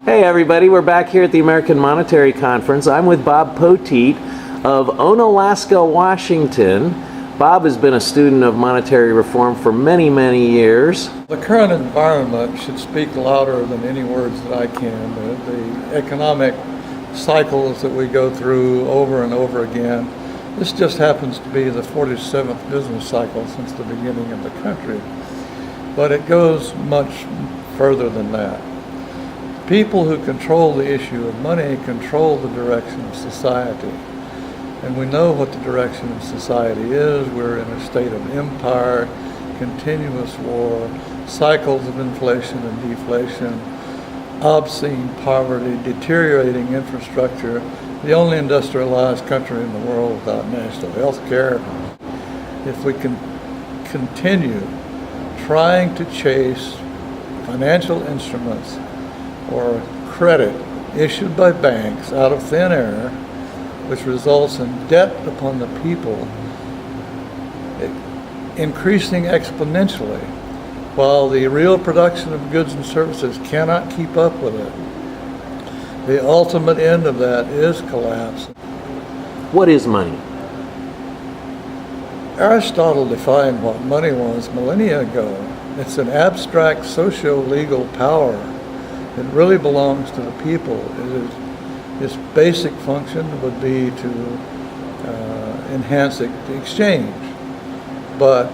Hey everybody, we're back here at the American Monetary Conference. I'm with Bob Poteat of Onalaska, Washington. Bob has been a student of monetary reform for many, many years. The current environment should speak louder than any words that I can. The economic cycles that we go through over and over again. This just happens to be the 47th business cycle since the beginning of the country. But it goes much further than that. People who control the issue of money control the direction of society. And we know what the direction of society is. We're in a state of empire, continuous war, cycles of inflation and deflation, obscene poverty, deteriorating infrastructure, the only industrialized country in the world without national health care. If we can continue trying to chase financial instruments or credit issued by banks out of thin air, which results in debt upon the people increasing exponentially, while the real production of goods and services cannot keep up with it. The ultimate end of that is collapse. What is money? Aristotle defined what money was millennia ago. It's an abstract socio-legal power. It really belongs to the people. Its basic function would be to enhance the exchange. But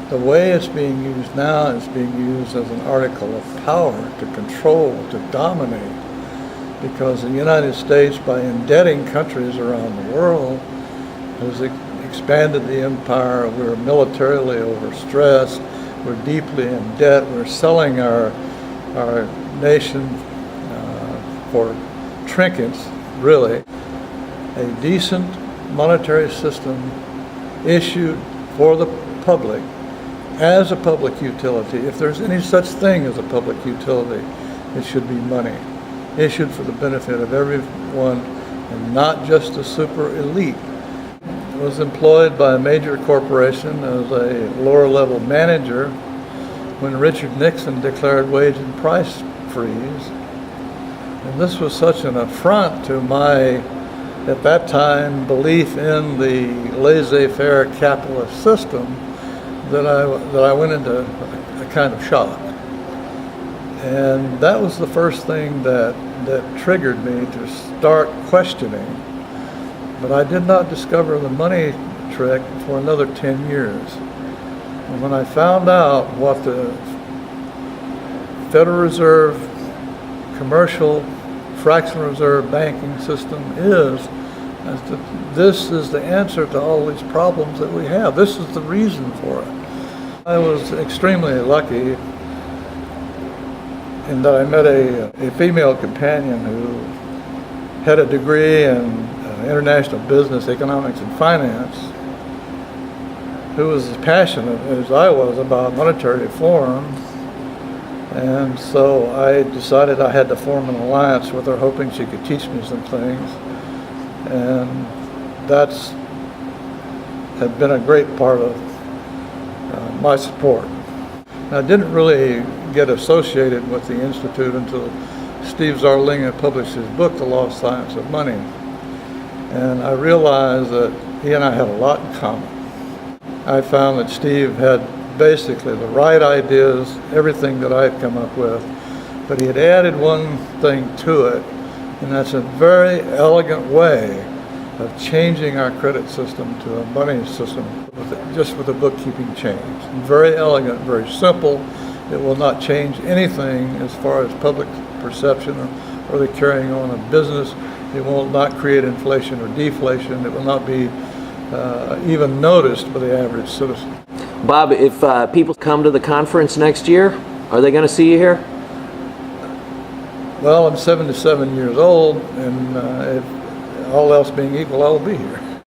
the way it's being used now is being used as an article of power to control, to dominate. Because the United States, by indebting countries around the world, has expanded the empire. We're militarily overstressed. We're deeply in debt. We're selling our nation for trinkets, really. A decent monetary system issued for the public as a public utility. If there's any such thing as a public utility, it should be money issued for the benefit of everyone and not just the super elite. It was employed by a major corporation as a lower level manager when Richard Nixon declared wage and price freeze. And this was such an affront to my, at that time, belief in the laissez-faire capitalist system that I went into a kind of shock. And that was the first thing that triggered me to start questioning. But I did not discover the money trick for another 10 years. And when I found out what the Federal Reserve commercial fractional reserve banking system is, this is the answer to all these problems that we have. This is the reason for it. I was extremely lucky in that I met a female companion who had a degree in international business, economics, and finance, who was as passionate as I was about monetary reform. And so I decided I had to form an alliance with her, hoping she could teach me some things. And that's had been a great part of my support. I didn't really get associated with the Institute until Steve Zarlinga published his book, The Lost Science of Money. And I realized that he and I had a lot in common. I found that Steve had basically the right ideas, everything that I'd come up with, but he had added one thing to it, and that's a very elegant way of changing our credit system to a money system just with a bookkeeping change. Very elegant, very simple. It will not change anything as far as public perception or the carrying on of business. It will not create inflation or deflation. It will not be even noticed by the average citizen. Bob, if people come to the conference next year, are they going to see you here? Well, I'm 77 years old, and if all else being equal, I will be here.